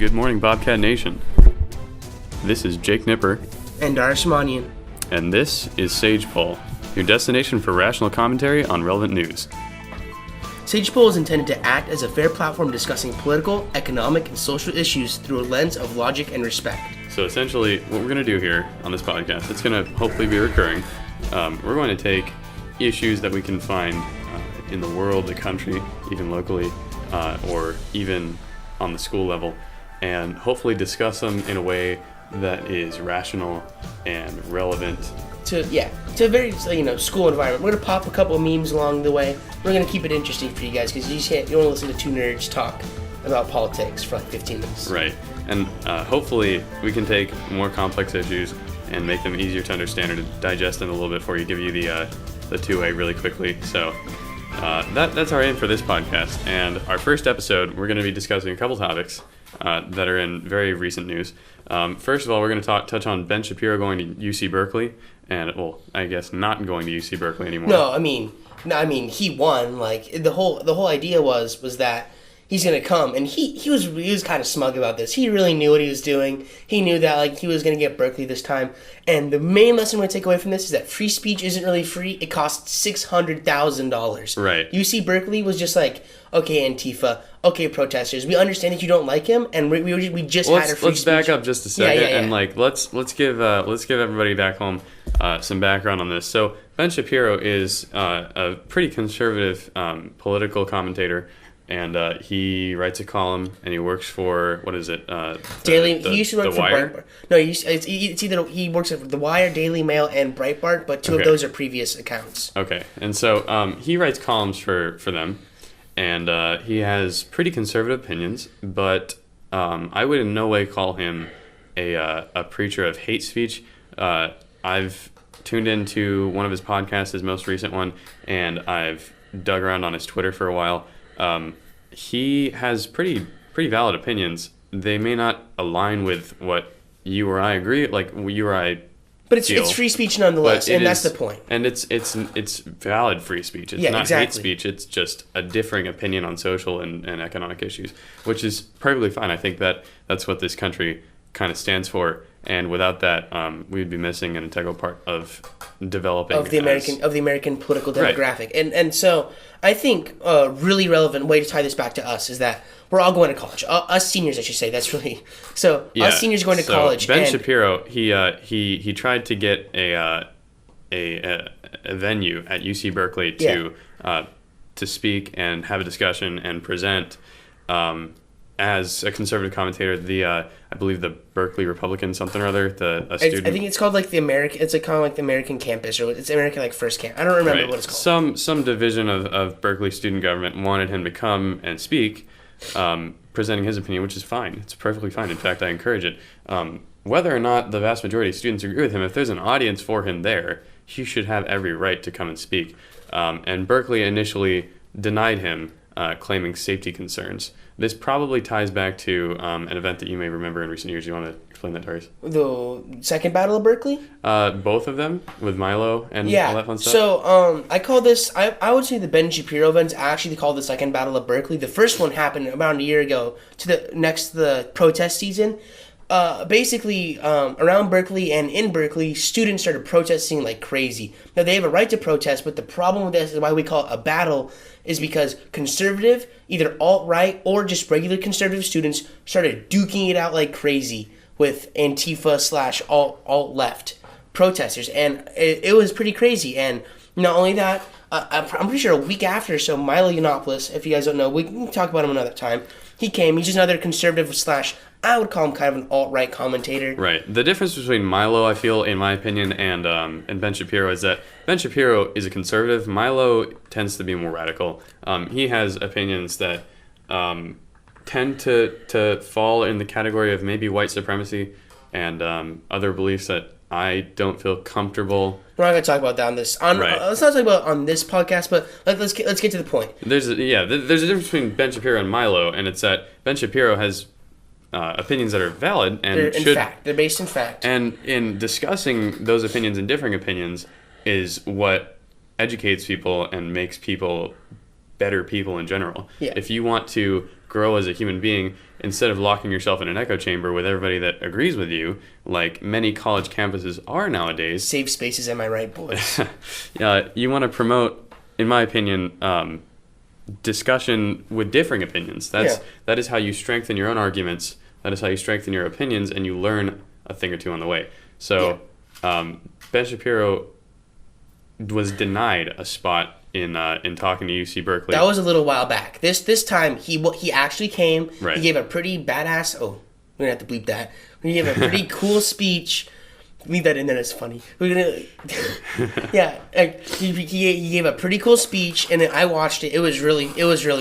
Good morning, Bobcat Nation. This is Jake Nipper. And Darshmanian. And this is SagePOL, your destination for rational commentary on relevant news. SagePOL is intended to act as a fair platform discussing political, economic, and social issues through a lens of logic and respect. So essentially, what we're going to do here on this podcast, it's going to hopefully be recurring. We're going to take issues that we can find in the world, the country, even locally, or even on the school level, and hopefully discuss them in a way that is rational and relevant to a very school environment. We're gonna pop a couple of memes along the way. We're gonna keep it interesting for you guys because you don't want to listen to two nerds talk about politics for like 15 minutes. Right, and hopefully we can take more complex issues and make them easier to understand or to digest them a little bit for you. Give you the two-way really quickly. So that's our aim for this podcast. And our first episode, we're going to be discussing a couple topics that are in very recent news. First of all, we're going to touch on Ben Shapiro going to UC Berkeley, and I guess not going to UC Berkeley anymore. No, I mean he won. Like the whole idea was that he's gonna come, and he was kind of smug about this. He really knew what he was doing. He knew that like he was gonna get Berkeley this time. And the main lesson we're gonna take away from this is that free speech isn't really free. It costs $600,000. Right. UC Berkeley was just like, okay, Antifa, okay, protesters. We understand that you don't like him, and we just had a free Let's speech. back up just a second, Yeah. and let's give everybody back home some background on this. So Ben Shapiro is a pretty conservative political commentator. And he writes a column, and he works for, what is it? Daily. He used to work for Wire? Breitbart. No, it's either he works at The Wire, Daily Mail, and Breitbart, but two of those are previous accounts. Okay, and so he writes columns for them, and he has pretty conservative opinions, but I would in no way call him a preacher of hate speech. I've tuned into one of his podcasts, his most recent one, and I've dug around on his Twitter for a while. He has pretty valid opinions. They may not align with what you or I agree, like you or I. But it's free speech nonetheless, and that's the point. And it's valid free speech. It's not exactly. hate speech. It's just a differing opinion on social and economic issues, which is perfectly fine. I think that's what this country kind of stands for. And without that, we would be missing an integral part of developing of the American political demographic. Right. And so I think a really relevant way to tie this back to us is that we're all going to college. Us seniors, I should say. That's really so. Yeah. Us seniors going to college. Ben Shapiro, he tried to get a venue at UC Berkeley to speak and have a discussion and present. As a conservative commentator, I believe the Berkeley Republican something or other, student. I think it's called like the American. It's like kind of like the American campus, or it's American like first camp. I don't remember what it's called. Some division of Berkeley student government wanted him to come and speak, presenting his opinion, which is fine. It's perfectly fine. In fact, I encourage it. Whether or not the vast majority of students agree with him, if there's an audience for him there, he should have every right to come and speak. And Berkeley initially denied him, claiming safety concerns. This probably ties back to an event that you may remember in recent years. You want to explain that, Darius? The second Battle of Berkeley? Both of them, with Milo and all that fun stuff? So I call this, I would say the Ben Shapiro events actually called the second Battle of Berkeley. The first one happened about a year ago to the protest season. Basically, around Berkeley and in Berkeley, students started protesting like crazy. Now, they have a right to protest, but the problem with this is why we call it a battle is because conservative, either alt-right or just regular conservative students started duking it out like crazy with Antifa / alt-left protesters. And it was pretty crazy. And not only that, I'm pretty sure a week after, so Milo Yiannopoulos, if you guys don't know, we can talk about him another time. He came. He's just another conservative / I would call him kind of an alt-right commentator. Right. The difference between Milo, I feel, in my opinion, and Ben Shapiro is that Ben Shapiro is a conservative. Milo tends to be more radical. He has opinions that tend to fall in the category of maybe white supremacy and other beliefs that I don't feel comfortable. We're not going to talk about that on this. Let's not talk about on this podcast, but let's get to the point. There's a difference between Ben Shapiro and Milo, and it's that Ben Shapiro has opinions that are valid and they're based in fact. And in discussing those opinions and differing opinions is what educates people and makes people better people in general. Yeah. If you want to grow as a human being, instead of locking yourself in an echo chamber with everybody that agrees with you, like many college campuses are nowadays. Safe spaces, am I right, boys? You want to promote, in my opinion, discussion with differing opinions. That is how you strengthen your own arguments. That is how you strengthen your opinions, and you learn a thing or two on the way. So, Ben Shapiro was denied a spot in talking to UC Berkeley. That was a little while back. This time he actually came. Right. He gave a pretty badass. Oh, we're gonna have to bleep that. He gave a pretty cool speech. Leave that in there. It's funny. We're gonna. Yeah, he gave a pretty cool speech, and I watched it. It was really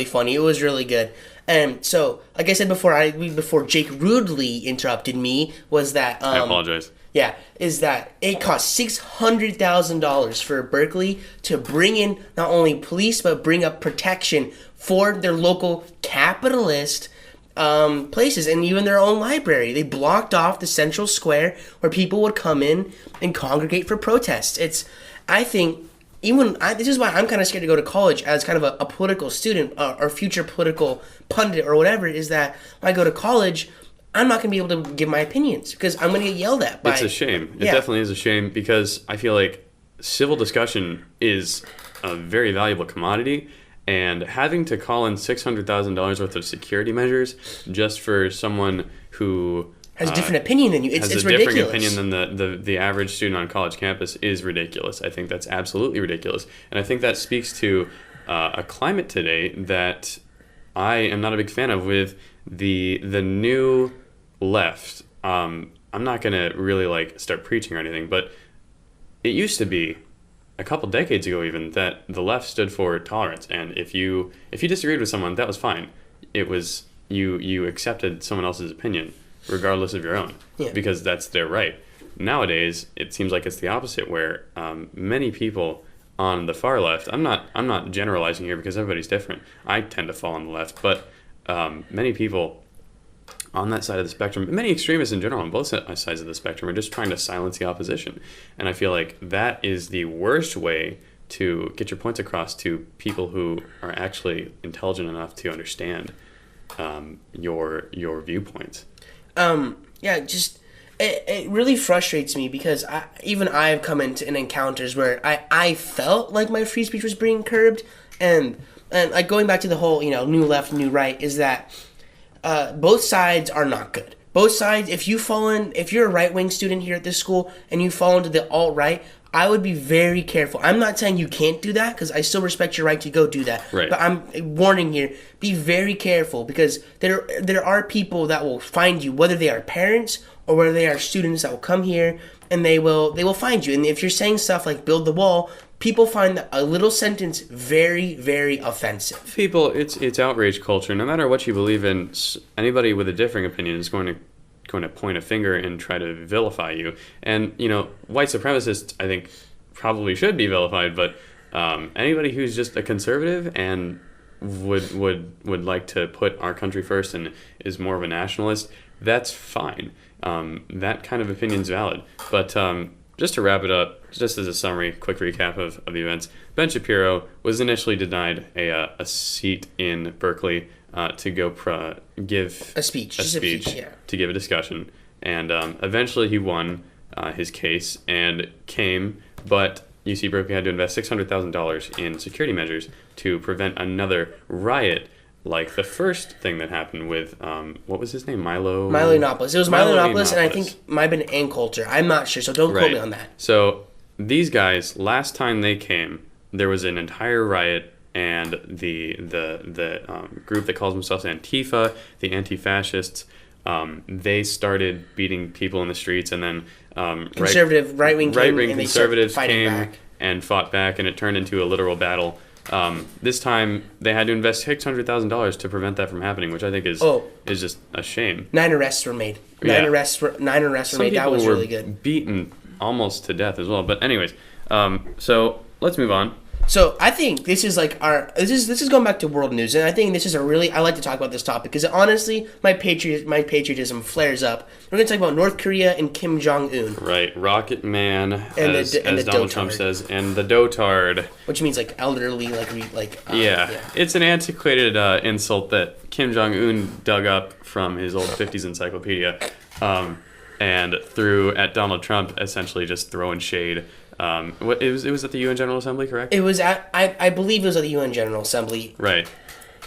funny. It was really good. And so, like I said before Jake rudely interrupted me, was that I apologize. Yeah, is that it cost $600,000 for Berkeley to bring in not only police but bring up protection for their local capitalist places and even their own library. They blocked off the central square where people would come in and congregate for protests. This is why I'm kind of scared to go to college as kind of a political student or future political pundit or whatever, is that when I go to college, I'm not going to be able to give my opinions because I'm going to get yelled at by... It's a shame. It definitely is a shame because I feel like civil discussion is a very valuable commodity, and having to call in $600,000 worth of security measures just for someone who... has a different opinion than you. It's has a ridiculous. Different opinion than the average student on college campus is ridiculous. I think that's absolutely ridiculous. And I think that speaks to a climate today that I am not a big fan of with the new left. I'm not going to really start preaching or anything, but it used to be a couple decades ago even that the left stood for tolerance. And if you disagreed with someone, that was fine. It was you accepted someone else's opinion regardless of your own, because that's their right. Nowadays, it seems like it's the opposite, where many people on the far left, I'm not generalizing here because everybody's different. I tend to fall on the left, but many people on that side of the spectrum, many extremists in general on both sides of the spectrum, are just trying to silence the opposition. And I feel like that is the worst way to get your points across to people who are actually intelligent enough to understand your viewpoints. It really frustrates me because I've come into encounters where I felt like my free speech was being curbed, and like going back to the whole new left, new right, is that both sides are not good. Both sides, if you're a right-wing student here at this school and you fall into the alt-right, I would be very careful. I'm not saying you can't do that because I still respect your right to go do that. Right. But I'm warning here, be very careful because there are people that will find you, whether they are parents or whether they are students that will come here and they will find you. And if you're saying stuff like build the wall, people find a little sentence very, very offensive. People, it's outrage culture. No matter what you believe in, anybody with a differing opinion is going to point a finger and try to vilify you. And white supremacists, I think, probably should be vilified, but anybody who's just a conservative and would like to put our country first and is more of a nationalist, that's fine. That kind of opinion's valid. But just to wrap it up, just as a summary, quick recap of the events, Ben Shapiro was initially denied a seat in Berkeley to go give a speech to give a discussion, and eventually he won his case and came, but UC Berkeley had to invest $600,000 in security measures to prevent another riot like the first thing that happened with what was his name? Milo Yiannopoulos. It was Milo Yiannopoulos, and I think it might have been Ann Coulter. I'm not sure, so don't quote me on that. So these guys, last time they came, there was an entire riot, and the group that calls themselves Antifa, the anti-fascists, they started beating people in the streets, and then right-wing conservatives came and fought back, and it turned into a literal battle. This time they had to invest $600,000 to prevent that from happening, which I think is just a shame. 9 arrests were made. 9 arrests were made. That was really good. Beaten almost to death as well. But anyways, so let's move on. So I think this is like this is going back to world news, and I think this is I like to talk about this topic because honestly, my patriotism flares up. We're going to talk about North Korea and Kim Jong Un, Right, Rocket Man, And as the Donald Trump dotard. says, and the dotard. which means like elderly, Yeah, it's an antiquated insult that Kim Jong Un dug up from his old '50s encyclopedia, and threw at Donald Trump, essentially just throwing shade. It was at the UN General Assembly, correct? It was at I believe it was at the UN General Assembly, Right.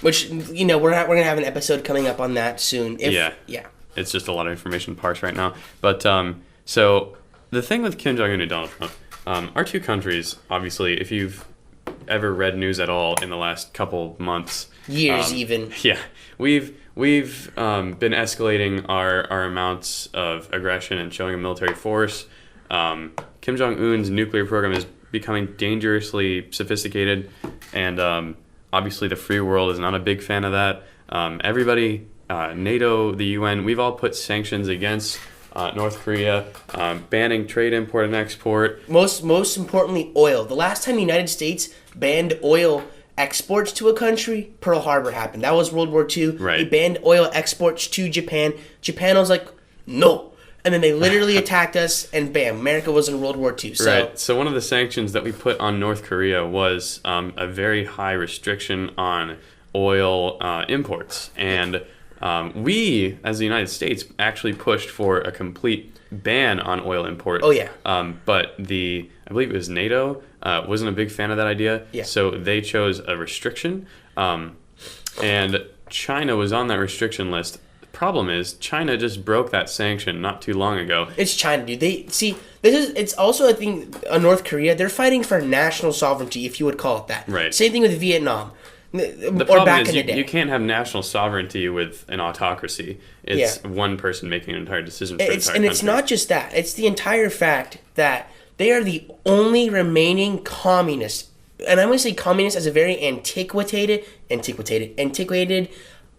which we're gonna have an episode coming up on that soon. Yeah. It's just a lot of information to parse right now. But so the thing with Kim Jong Un and Donald Trump, our two countries, obviously, if you've ever read news at all in the last couple months, years even. yeah, we've been escalating our amounts of aggression and showing a military force. Kim Jong Un's nuclear program is becoming dangerously sophisticated, and obviously the free world is not a big fan of that. Everybody, NATO, the UN, we've all put sanctions against North Korea, banning trade, import, and export. Most importantly, oil. The last time the United States banned oil exports to a country, Pearl Harbor happened. That was World War II. Right. They banned oil exports to Japan. Japan was like, no. And then they literally attacked us, and bam, America was in World War II. So, Right. So one of the sanctions that we put on North Korea was a very high restriction on oil imports, and we, as the United States, actually pushed for a complete ban on oil import. Oh, yeah. But I believe it was NATO, wasn't a big fan of that idea. Yeah. So they chose a restriction, and China was on that restriction list. Problem is, China just broke that sanction not too long ago. it's China, dude. It's also, I think, North Korea. They're fighting for national sovereignty, if you would call it that. Right. Same thing with Vietnam. The Or problem back is in the day. you can't have national sovereignty with an autocracy. It's one person making an entire decision for an entire It's country. not just that. It's the entire fact that they are the only remaining communist, and I'm going to say communist as a very antiquated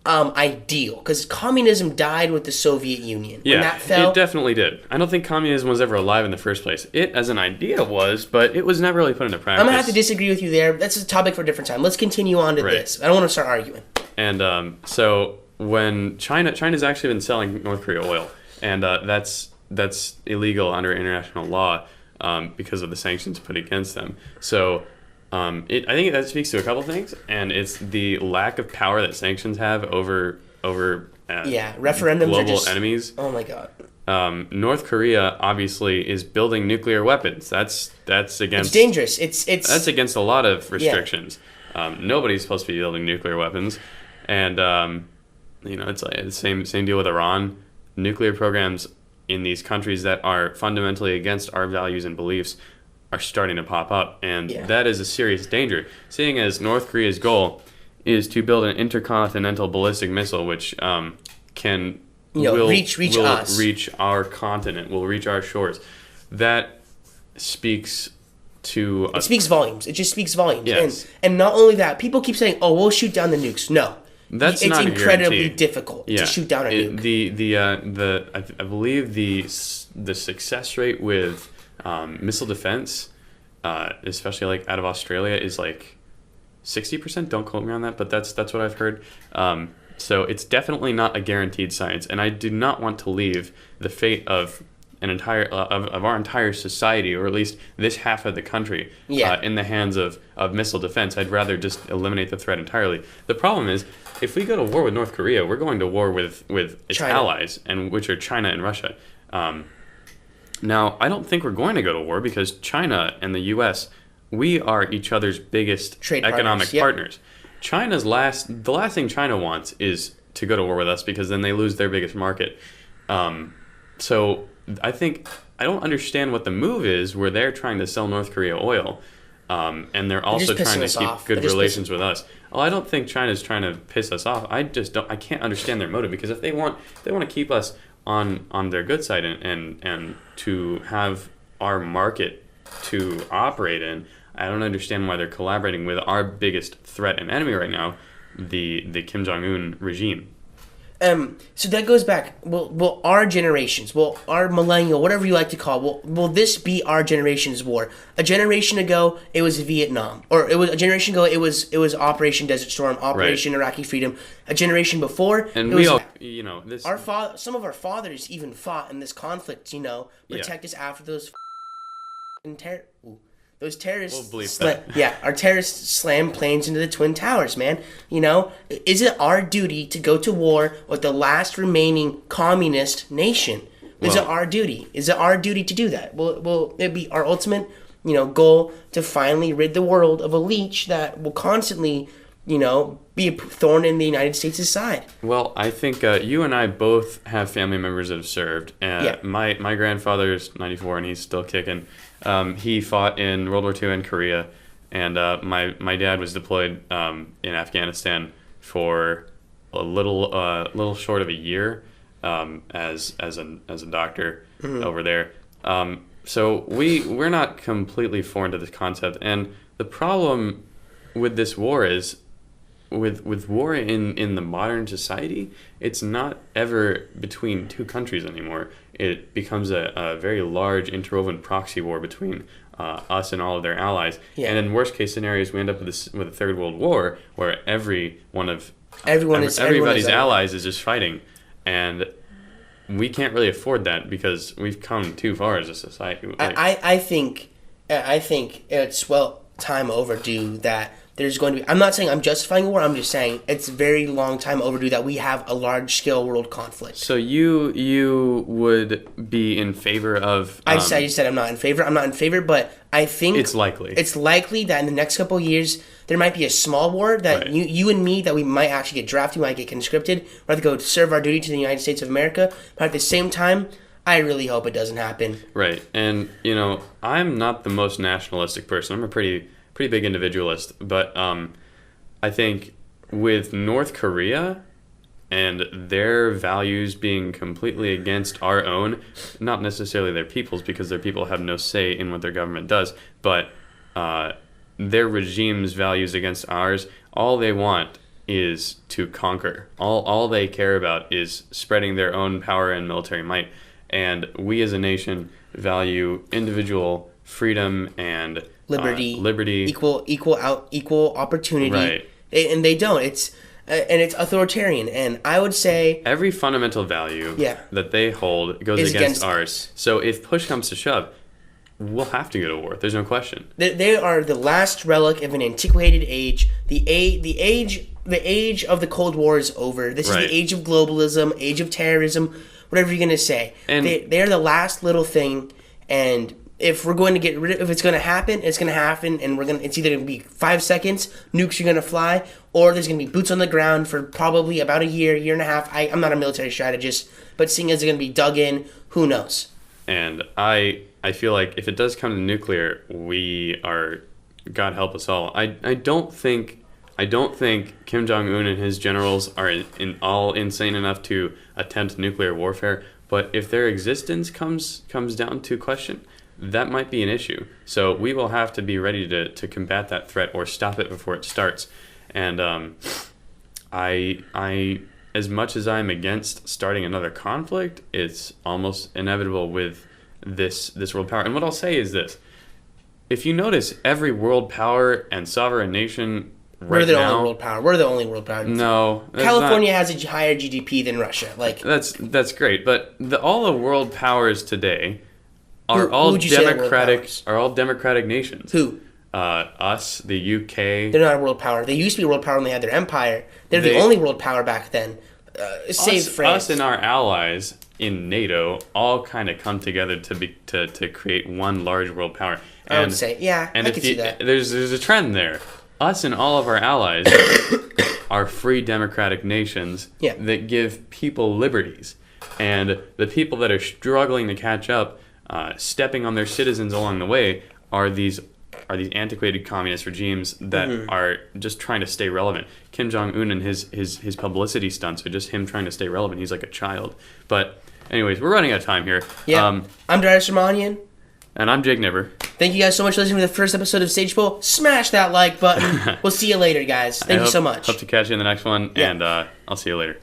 ideal, because communism died with the Soviet Union. When Yeah, that fell, it definitely did. I don't think communism was ever alive in the first place. It, as an idea, was, but it was never really put into practice. I'm going to have to disagree with you there. That's a topic for a different time. Let's continue on to Right. this. I don't want to start arguing. And so when China's actually been selling North Korea oil, and that's illegal under international law because of the sanctions put against them. So I think that speaks to a couple things, and it's the lack of power that sanctions have over referendums are global just enemies. Oh my god. North Korea obviously is building nuclear weapons. That's against It's dangerous. It's that's against a lot of restrictions. Nobody's supposed to be building nuclear weapons, and it's like the same deal with Iran. Nuclear programs in these countries that are fundamentally against our values and beliefs are starting to pop up, and that is a serious danger. Seeing as North Korea's goal is to build an intercontinental ballistic missile, which can reach us, reach our continent, will reach our shores. That speaks to it speaks volumes. It just speaks volumes. Yes. And not only that, people keep saying, "Oh, we'll shoot down the nukes." No, That's it's not a incredibly guarantee. difficult to shoot down a nuke. I believe the success rate with missile defense, especially like out of Australia, is like 60%. Don't quote me on that, but that's what I've heard. So it's definitely not a guaranteed science, and I do not want to leave the fate of of our entire society, or at least this half of the country, in the hands of missile defense. I'd rather just eliminate the threat entirely. The problem is, if we go to war with North Korea, we're going to war with its China. allies, and which are China and Russia. Now, I don't think we're going to go to war because China and the U.S., we are each other's biggest Trade economic partners. partners. The last thing China wants is to go to war with us, because then they lose their biggest market. So I don't understand what the move is where they're trying to sell North Korea oil, and they're also trying to keep good relations with us. Well, I don't think China's trying to piss us off. I can't understand their motive, because if they want to keep us on their good side and to have our market to operate in, I don't understand why they're collaborating with our biggest threat and enemy right now, the Kim Jong-un regime. So that goes back. Will our generations, will our millennial, whatever you like to call, will this be our generation's war? A generation ago, it was Vietnam, or it was a generation ago, it was Operation Desert Storm, Operation Iraqi Freedom. A generation before, And it we was, all, this. some of our fathers even fought in this conflict. Protect us after those those terrorists. We'll bleep that. Yeah, our terrorists slammed planes into the Twin Towers, man. Is it our duty to go to war with the last remaining communist nation? Is it our duty? Is it our duty to do that? Will it be our ultimate, goal to finally rid the world of a leech that will constantly, be a thorn in the United States' side? Well, I think you and I both have family members that have served. My grandfather's 94 and he's still kicking. He fought in World War II in Korea, and my dad was deployed in Afghanistan for a little short of a year as a doctor over there. So we're not completely foreign to this concept, and the problem with this war is with war in the modern society, it's not ever between two countries anymore. It becomes a very large interwoven proxy war between us and all of their allies. Yeah. And in worst case scenarios, we end up with a third world war where everybody's allies is just fighting, and we can't really afford that because we've come too far as a society. I think it's time overdue that there's going to be. I'm not saying I'm justifying war. I'm just saying it's very long time overdue that we have a large scale world conflict. So you would be in favor of? I just said I'm not in favor. I'm not in favor, but I think it's likely. It's likely that in the next couple of years there might be a small war that you and me, that we might actually get drafted, we might get conscripted, we have to go serve our duty to the United States of America. But at the same time, I really hope it doesn't happen. Right, and I'm not the most nationalistic person. I'm a pretty big individualist, but I think with North Korea and their values being completely against our own, not necessarily their people's, because their people have no say in what their government does, but their regime's values against ours, all they want is to conquer. All they care about is spreading their own power and military might. And we as a nation value individual freedom and liberty, equal opportunity, right? And they don't. It's authoritarian, and I would say every fundamental value that they hold goes against ours. So if push comes to shove, we'll have to go to war. There's no question. They are the last relic of an antiquated age. The age of the Cold War is over. This is the age of globalism, age of terrorism, whatever you're gonna say. And they're the last little thing, and if we're going to get rid of, if it's going to happen, it's going to happen, and it's either going to be 5 seconds, nukes are going to fly, or there's going to be boots on the ground for probably about a year and a half. I'm not a military strategist, but seeing as it's going to be dug in, who knows? And I feel like if it does come to nuclear, we are, God help us all. I don't think Kim Jong-un and his generals are all insane enough to attempt nuclear warfare, but if their existence comes down to question, that might be an issue. So we will have to be ready to combat that threat or stop it before it starts. And I as much as I'm against starting another conflict, it's almost inevitable with this world power. And what I'll say is this: if you notice, every world power and sovereign nation We're the only world power. We're the only world power. No, California has a higher GDP than Russia. Like that's great, but all the world powers today are all democratic nations. Who? Us, the UK. They're not a world power. They used to be a world power when they had their empire. They're the only world power back then. Save France. Us and our allies in NATO all kind of come together to create one large world power. I would say, I can see that. There's a trend there. Us and all of our allies are free democratic nations that give people liberties. And the people that are struggling to catch up, stepping on their citizens along the way, are these antiquated communist regimes that are just trying to stay relevant. Kim Jong-un and his publicity stunts are just him trying to stay relevant. He's like a child. But anyways, we're running out of time here. Yeah. I'm Darius Romanian. And I'm Jake Nibber. Thank you guys so much for listening to the first episode of SagePOL. Smash that like button. We'll see you later, guys. Thank you so much. Hope to catch you in the next one, and I'll see you later.